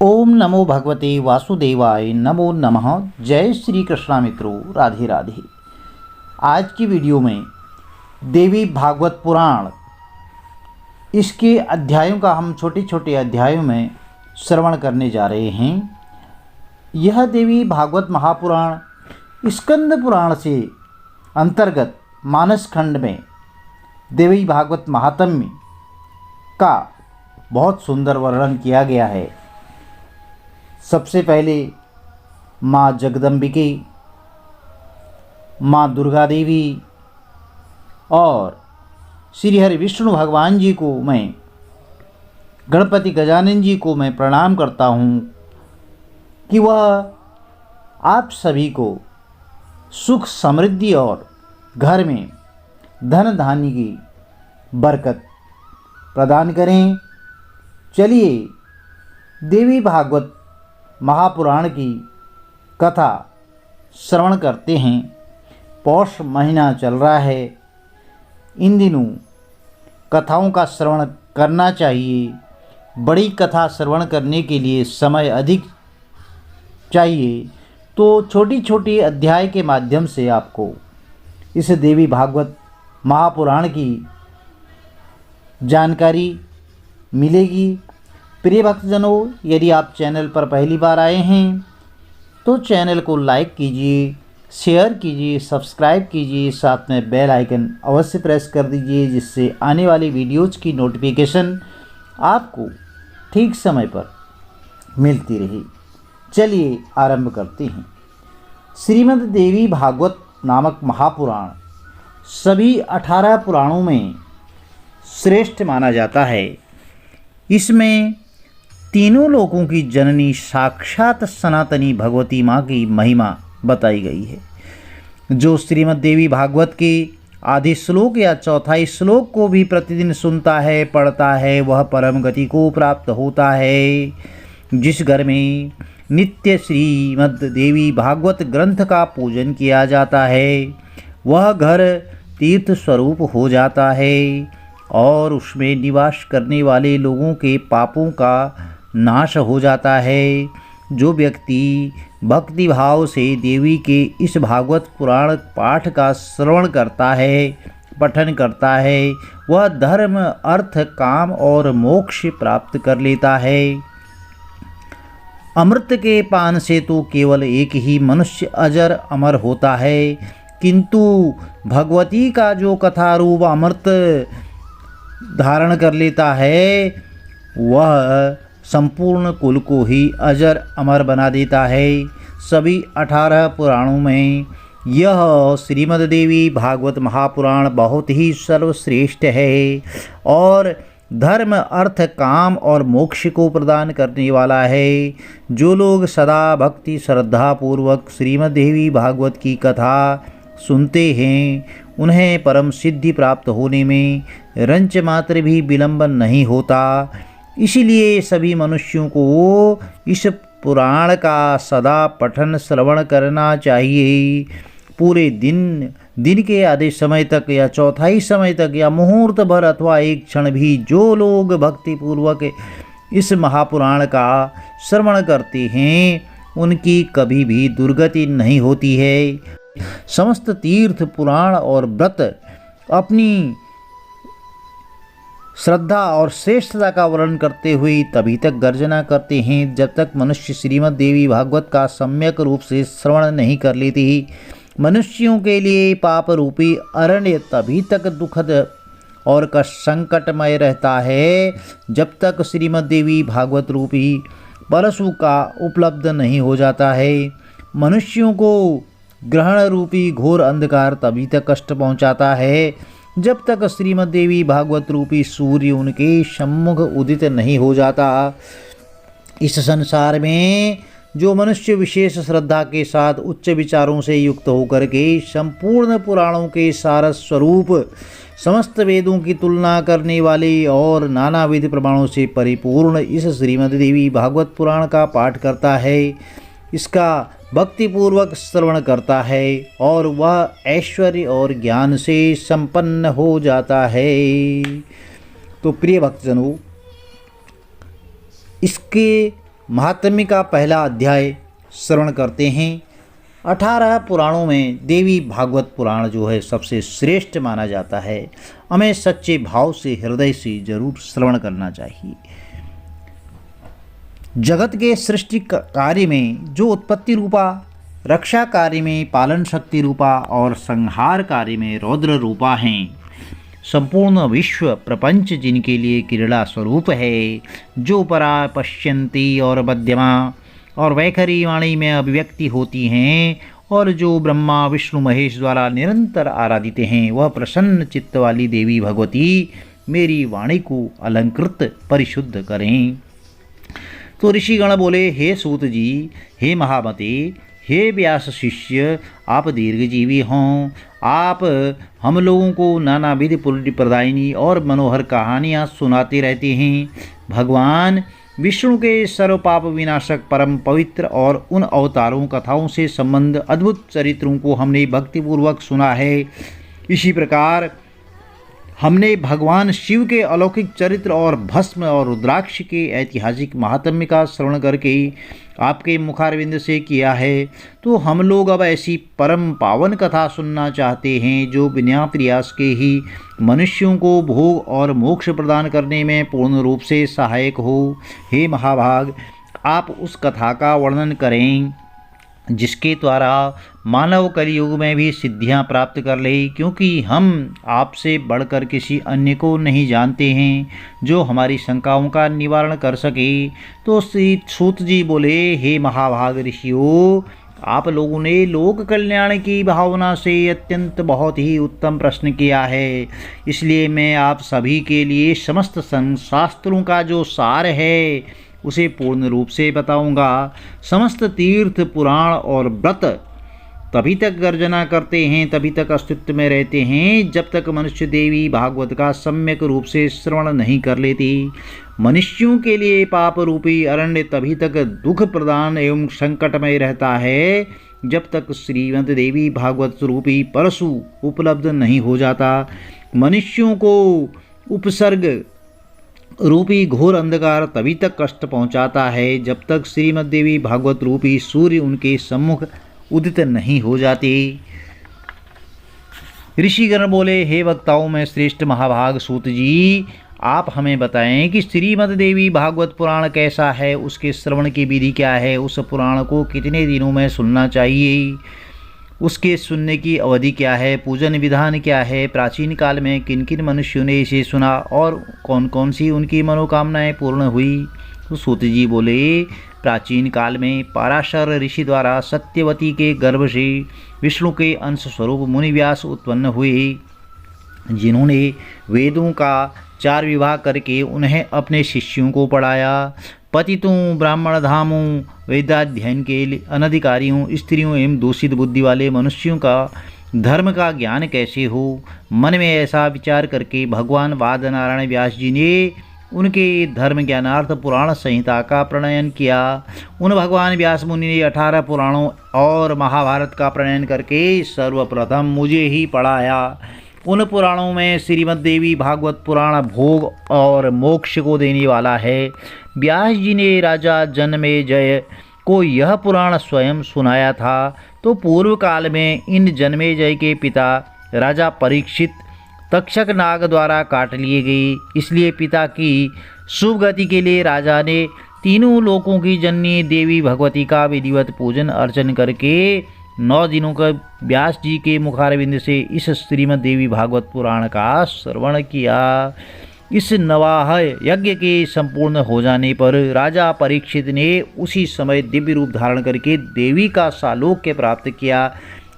ओम नमो भगवते वासुदेवाय नमो नमः। जय श्री कृष्णा मित्रों, राधे राधे। आज की वीडियो में देवी भागवत पुराण, इसके अध्यायों का हम छोटे छोटे अध्यायों में श्रवण करने जा रहे हैं। यह देवी भागवत महापुराण स्कंद पुराण से अंतर्गत मानस खंड में देवी भागवत महात्म्य का बहुत सुंदर वर्णन किया गया है। सबसे पहले माँ जगदम्बिके, माँ दुर्गा देवी और श्री हरि विष्णु भगवान जी को मैं, गणपति गजानन जी को मैं प्रणाम करता हूँ कि वह आप सभी को सुख समृद्धि और घर में धन धान्य की बरकत प्रदान करें। चलिए देवी भागवत महापुराण की कथा श्रवण करते हैं। पौष महीना चल रहा है। इन दिनों कथाओं का श्रवण करना चाहिए। बड़ी कथा श्रवण करने के लिए समय अधिक चाहिए, तो छोटी छोटी अध्याय के माध्यम से आपको इस देवी भागवत महापुराण की जानकारी मिलेगी। प्रिय भक्तजनों, यदि आप चैनल पर पहली बार आए हैं तो चैनल को लाइक कीजिए, शेयर कीजिए, सब्सक्राइब कीजिए, साथ में बेल आइकन अवश्य प्रेस कर दीजिए, जिससे आने वाली वीडियोज़ की नोटिफिकेशन आपको ठीक समय पर मिलती रहे। चलिए आरंभ करते हैं। श्रीमद् देवी भागवत नामक महापुराण सभी 18 पुराणों में श्रेष्ठ माना जाता है। इसमें तीनों लोकों की जननी साक्षात सनातनी भगवती माँ की महिमा बताई गई है। जो श्रीमद् देवी भागवत के आधे श्लोक या चौथाई श्लोक को भी प्रतिदिन सुनता है, पढ़ता है, वह परम गति को प्राप्त होता है। जिस घर में नित्य श्रीमद् देवी भागवत ग्रंथ का पूजन किया जाता है, वह घर तीर्थ स्वरूप हो जाता है और उसमें निवास करने वाले लोगों के पापों का नाश हो जाता है। जो व्यक्ति भक्ति भाव से देवी के इस भागवत पुराण पाठ का श्रवण करता है, पठन करता है, वह धर्म, अर्थ, काम और मोक्ष प्राप्त कर लेता है। अमृत के पान से तो केवल एक ही मनुष्य अजर अमर होता है, किंतु भगवती का जो कथा रूप अमृत धारण कर लेता है, वह संपूर्ण कुल को ही अजर अमर बना देता है। सभी 18 पुराणों में यह श्रीमद् देवी भागवत महापुराण बहुत ही सर्वश्रेष्ठ है और धर्म, अर्थ, काम और मोक्ष को प्रदान करने वाला है। जो लोग सदा भक्ति श्रद्धा पूर्वक श्रीमद् देवी भागवत की कथा सुनते हैं, उन्हें परम सिद्धि प्राप्त होने में रंच मात्र भी विलंब नहीं होता। इसीलिए सभी मनुष्यों को इस पुराण का सदा पठन श्रवण करना चाहिए। पूरे दिन के आधे समय तक या चौथाई समय तक या मुहूर्त भर अथवा एक क्षण भी जो लोग भक्तिपूर्वक इस महापुराण का श्रवण करते हैं, उनकी कभी भी दुर्गति नहीं होती है। समस्त तीर्थ, पुराण और व्रत अपनी श्रद्धा और श्रेष्ठता का वर्णन करते हुए तभी तक गर्जना करते हैं जब तक मनुष्य श्रीमद् देवी भागवत का सम्यक रूप से श्रवण नहीं कर लेते ही। मनुष्यों के लिए पाप रूपी अरण्य तभी तक दुखद और संकटमय रहता है जब तक श्रीमद् देवी भागवत रूपी परशु का उपलब्ध नहीं हो जाता है। मनुष्यों को ग्रहण रूपी घोर अंधकार तभी तक कष्ट पहुंचाता है जब तक श्रीमद् देवी भागवत रूपी सूर्य उनके सम्मुख उदित नहीं हो जाता। इस संसार में जो मनुष्य विशेष श्रद्धा के साथ उच्च विचारों से युक्त होकर के संपूर्ण पुराणों के सार स्वरूप, समस्त वेदों की तुलना करने वाले और नानाविध प्रमाणों से परिपूर्ण इस श्रीमद् देवी भागवत पुराण का पाठ करता है, इसका भक्तिपूर्वक श्रवण करता है और वह ऐश्वर्य और ज्ञान से संपन्न हो जाता है। तो प्रिय भक्तजनों, इसके महात्म्य का पहला अध्याय श्रवण करते हैं। 18 पुराणों में देवी भागवत पुराण जो है सबसे श्रेष्ठ माना जाता है। हमें सच्चे भाव से हृदय से जरूर श्रवण करना चाहिए। जगत के सृष्टि कार्य में जो उत्पत्ति रूपा, रक्षा कार्य में पालन शक्ति रूपा और संहार कार्य में रौद्र रूपा हैं, संपूर्ण विश्व प्रपंच जिनके लिए क्रीड़ा स्वरूप है, जो परा पश्यंती और मध्यमा और वैखरी वाणी में अभिव्यक्ति होती हैं और जो ब्रह्मा विष्णु महेश द्वारा निरंतर आराधित हैं, वह प्रसन्न चित्त वाली देवी भगवती मेरी वाणी को अलंकृत परिशुद्ध करें। तो ऋषिगण बोले, हे सूत जी, हे महामते, हे व्यास शिष्य, आप दीर्घजीवी हों। आप हम लोगों को नानाविध पुण्य प्रदायिनी और मनोहर कहानियाँ सुनाते रहते हैं। भगवान विष्णु के सर्व पाप विनाशक परम पवित्र और उन अवतारों कथाओं से संबंध अद्भुत चरित्रों को हमने भक्तिपूर्वक सुना है। इसी प्रकार हमने भगवान शिव के अलौकिक चरित्र और भस्म और रुद्राक्ष के ऐतिहासिक महात्म्य का श्रवण करके आपके मुखारविंद से किया है। तो हम लोग अब ऐसी परम पावन कथा सुनना चाहते हैं जो बिना प्रयास के ही मनुष्यों को भोग और मोक्ष प्रदान करने में पूर्ण रूप से सहायक हो। हे महाभाग, आप उस कथा का वर्णन करें जिसके द्वारा मानव कलयुग में भी सिद्धियां प्राप्त कर ले, क्योंकि हम आपसे बढ़कर किसी अन्य को नहीं जानते हैं जो हमारी शंकाओं का निवारण कर सके। तो श्री सूत जी बोले, हे महाभाग ऋषियों, आप लोगों ने लोक कल्याण की भावना से अत्यंत बहुत ही उत्तम प्रश्न किया है, इसलिए मैं आप सभी के लिए समस्त शास्त्रों का जो सार है उसे पूर्ण रूप से बताऊंगा। समस्त तीर्थ पुराण और व्रत तभी तक गर्जना करते हैं, तभी तक अस्तित्व में रहते हैं जब तक मनुष्य देवी भागवत का सम्यक रूप से श्रवण नहीं कर लेती। मनुष्यों के लिए पाप रूपी अरण्य तभी तक दुख प्रदान एवं संकटमय रहता है जब तक श्रीमद् देवी भागवत रूपी परशु उपलब्ध नहीं हो जाता। मनुष्यों को उपसर्ग रूपी घोर अंधकार तभी तक कष्ट पहुंचाता है जब तक श्रीमद् देवी भागवत रूपी सूर्य उनके सम्मुख उदित नहीं हो जाते। ऋषिगण बोले, हे वक्ताओं में श्रेष्ठ महाभाग सूत जी, आप हमें बताएं कि श्रीमद् देवी भागवत पुराण कैसा है, उसके श्रवण की विधि क्या है, उस पुराण को कितने दिनों में सुनना चाहिए, उसके सुनने की अवधि क्या है, पूजन विधान क्या है, प्राचीन काल में किन किन मनुष्यों ने इसे सुना और कौन कौन सी उनकी मनोकामनाएं पूर्ण हुई। तो सूत जी बोले, प्राचीन काल में पराशर ऋषि द्वारा सत्यवती के गर्भ से विष्णु के अंश स्वरूप मुनि व्यास उत्पन्न हुए, जिन्होंने वेदों का 4 विभाग करके उन्हें अपने शिष्यों को पढ़ाया। पतितों, ब्राह्मण धामों, वेदाध्ययन के अनधिकारियों, स्त्रियों एवं दूषित बुद्धि वाले मनुष्यों का धर्म का ज्ञान कैसे हो, मन में ऐसा विचार करके भगवान वादनारायण व्यास जी ने उनके धर्म ज्ञानार्थ पुराण संहिता का प्रणयन किया। उन भगवान व्यास मुनि ने 18 पुराणों और महाभारत का प्रणयन करके सर्वप्रथम मुझे ही पढ़ाया। उन पुराणों में श्रीमद् देवी भागवत पुराण भोग और मोक्ष को देने वाला है। व्यास जी ने राजा जन्मेजय को यह पुराण स्वयं सुनाया था। तो पूर्व काल में इन जन्मेजय के पिता राजा परीक्षित तक्षक नाग द्वारा काट लिए गए, इसलिए पिता की शुभ गति के लिए राजा ने तीनों लोकों की जननी देवी भगवती का विधिवत पूजन अर्चन करके 9 दिनों का व्यास जी के मुखारविंद से इस श्रीमद् देवी भागवत पुराण का श्रवण किया। इस नवाह यज्ञ के संपूर्ण हो जाने पर राजा परीक्षित ने उसी समय दिव्य रूप धारण करके देवी का सालोक्य प्राप्त किया।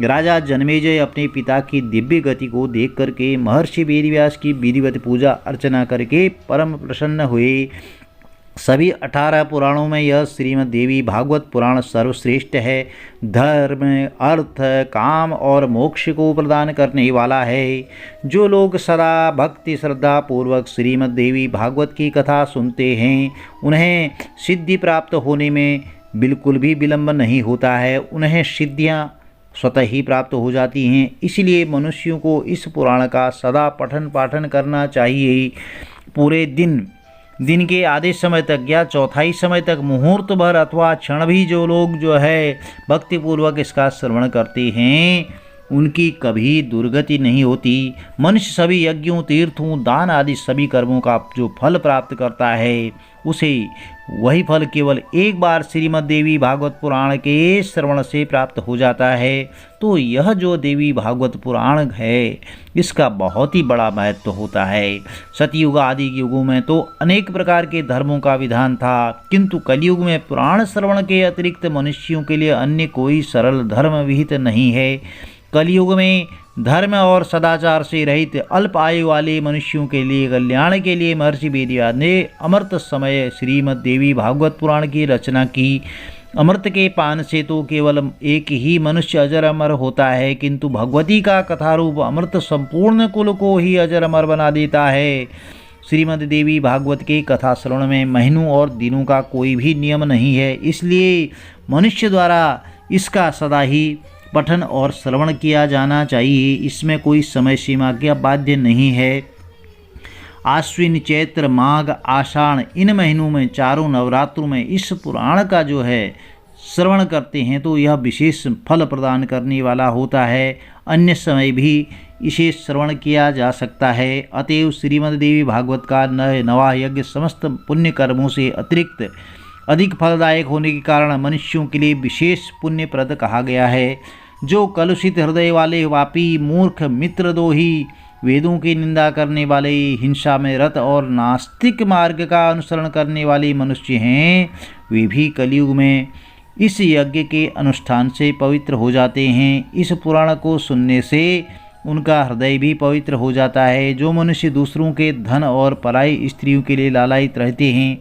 राजा जन्मेजय अपने पिता की दिव्य गति को देख करके महर्षि वेदव्यास की विधिवत पूजा अर्चना करके परम प्रसन्न हुए। सभी 18 पुराणों में यह श्रीमद् देवी भागवत पुराण सर्वश्रेष्ठ है। धर्म, अर्थ, काम और मोक्ष को प्रदान करने वाला है। जो लोग सदा भक्ति श्रद्धा पूर्वक श्रीमद् देवी भागवत की कथा सुनते हैं, उन्हें सिद्धि प्राप्त होने में बिल्कुल भी विलंब नहीं होता है। उन्हें सिद्धियाँ स्वतः ही प्राप्त हो जाती हैं। इसलिए मनुष्यों को इस पुराण का सदा पठन पाठन करना चाहिए। पूरे दिन दिन के आधे समय तक या चौथाई समय तक मुहूर्त भर अथवा क्षण भी जो लोग जो है भक्तिपूर्वक इसका श्रवण करते हैं उनकी कभी दुर्गति नहीं होती। मनुष्य सभी यज्ञों, तीर्थों, दान आदि सभी कर्मों का जो फल प्राप्त करता है उसे वही फल केवल एक बार श्रीमद् देवी भागवत पुराण के श्रवण से प्राप्त हो जाता है। तो यह जो देवी भागवत पुराण है इसका बहुत ही बड़ा महत्व होता है। सतयुग आदि युगों में तो अनेक प्रकार के धर्मों का विधान था, किंतु कलयुग में पुराण श्रवण के अतिरिक्त मनुष्यों के लिए अन्य कोई सरल धर्म विहित नहीं है। कलयुग में धर्म और सदाचार से रहित अल्प आयु वाले मनुष्यों के लिए कल्याण के लिए महर्षि वेदव्यास ने अमृत समय श्रीमद् देवी भागवत पुराण की रचना की। अमृत के पान से तो केवल एक ही मनुष्य अजर अमर होता है, किंतु भगवती का कथारूप अमृत संपूर्ण कुल को ही अजर अमर बना देता है। श्रीमद् देवी भागवत के कथा श्रवण में महीनों और दिनों का कोई भी नियम नहीं है, इसलिए मनुष्य द्वारा इसका सदा ही पठन और श्रवण किया जाना चाहिए। इसमें कोई समय सीमा का बाध्य नहीं है। आश्विन, चैत्र, माघ, आषाढ़ इन महीनों में चारों नवरात्रों में इस पुराण का जो है श्रवण करते हैं तो यह विशेष फल प्रदान करने वाला होता है। अन्य समय भी इसे श्रवण किया जा सकता है। अतएव श्रीमद् देवी भागवत का नवा यज्ञ समस्त पुण्य कर्मों से अतिरिक्त अधिक फलदायक होने के कारण मनुष्यों के लिए विशेष पुण्यप्रद कहा गया है। जो कलुषित हृदय वाले, वापी, मूर्ख, मित्रद्रोही, वेदों की निंदा करने वाले, हिंसा में रत और नास्तिक मार्ग का अनुसरण करने वाले मनुष्य हैं, वे भी कलयुग में इस यज्ञ के अनुष्ठान से पवित्र हो जाते हैं। इस पुराण को सुनने से उनका हृदय भी पवित्र हो जाता है। जो मनुष्य दूसरों के धन और पराई स्त्रियों के लिए लालायित रहते हैं,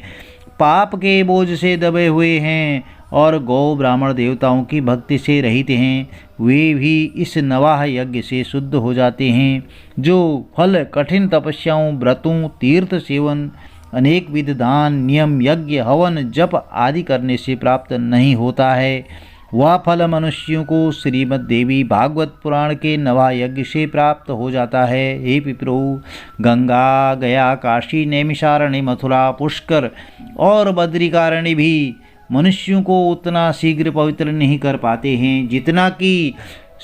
पाप के बोझ से दबे हुए हैं और गौ ब्राह्मण देवताओं की भक्ति से रहित हैं, वे भी इस नवाह यज्ञ से शुद्ध हो जाते हैं। जो फल कठिन तपस्याओं, व्रतों, तीर्थ सेवन, अनेक विध दान, नियम, यज्ञ, हवन, जप आदि करने से प्राप्त नहीं होता है, वह फल मनुष्यों को श्रीमद् देवी भागवत पुराण के नवा यज्ञ से प्राप्त हो जाता है। हे पितरो, गंगा, गया, काशी, नैमिषारण्य, मथुरा, पुष्कर और बद्रिकारण्य भी मनुष्यों को उतना शीघ्र पवित्र नहीं कर पाते हैं जितना कि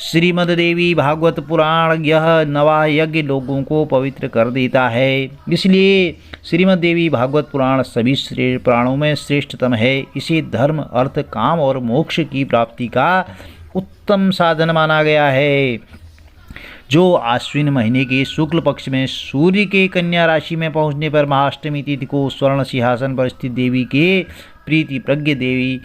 श्रीमद् देवी भागवत पुराण यह नवा यज्ञ लोगों को पवित्र कर देता है। इसलिए श्रीमद् देवी भागवत पुराण सभी पुराणों में श्रेष्ठतम है। इसे धर्म, अर्थ, काम और मोक्ष की प्राप्ति का उत्तम साधन माना गया है। जो आश्विन महीने के शुक्ल पक्ष में सूर्य के कन्या राशि में पहुंचने पर महाअष्टमी तिथि को स्वर्ण सिंहासन पर स्थित देवी के प्रीति प्रज्ञ देवी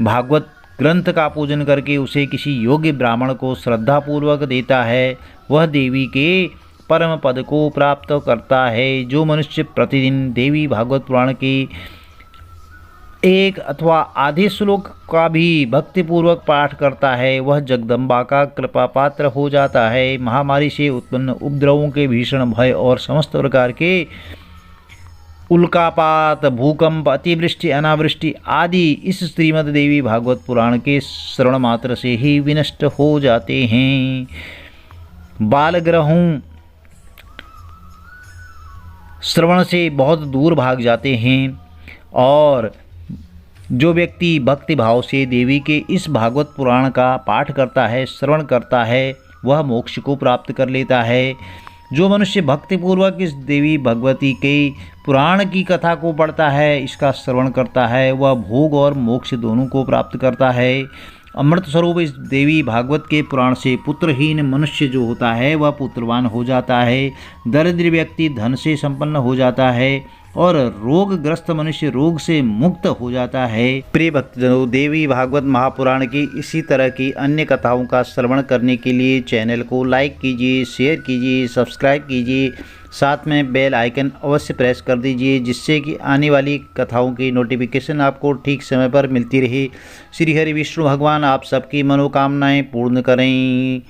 भागवत ग्रंथ का पूजन करके उसे किसी योग्य ब्राह्मण को श्रद्धापूर्वक देता है, वह देवी के परम पद को प्राप्त करता है। जो मनुष्य प्रतिदिन देवी भागवत पुराण के एक अथवा आधे श्लोक का भी भक्तिपूर्वक पाठ करता है, वह जगदम्बा का कृपा पात्र हो जाता है। महामारी से उत्पन्न उपद्रवों के भीषण भय और समस्त प्रकार के उल्कापात, भूकंप, अतिवृष्टि, अनावृष्टि आदि इस श्रीमद् देवी भागवत पुराण के श्रवण मात्र से ही विनष्ट हो जाते हैं। बाल ग्रहों श्रवण से बहुत दूर भाग जाते हैं और जो व्यक्ति भक्ति भाव से देवी के इस भागवत पुराण का पाठ करता है, श्रवण करता है, वह मोक्ष को प्राप्त कर लेता है। जो मनुष्य भक्तिपूर्वक इस देवी भगवती के पुराण की कथा को पढ़ता है, इसका श्रवण करता है, वह भोग और मोक्ष दोनों को प्राप्त करता है। अमृत स्वरूप इस देवी भागवत के पुराण से पुत्रहीन मनुष्य जो होता है वह पुत्रवान हो जाता है, दरिद्र व्यक्ति धन से संपन्न हो जाता है और रोगग्रस्त मनुष्य रोग से मुक्त हो जाता है। प्रिय भक्तजनों, देवी भागवत महापुराण की इसी तरह की अन्य कथाओं का श्रवण करने के लिए चैनल को लाइक कीजिए, शेयर कीजिए, सब्सक्राइब कीजिए, साथ में बेल आइकन अवश्य प्रेस कर दीजिए, जिससे कि आने वाली कथाओं की नोटिफिकेशन आपको ठीक समय पर मिलती रहे। श्री हरि विष्णु भगवान आप सबकी मनोकामनाएं पूर्ण करें।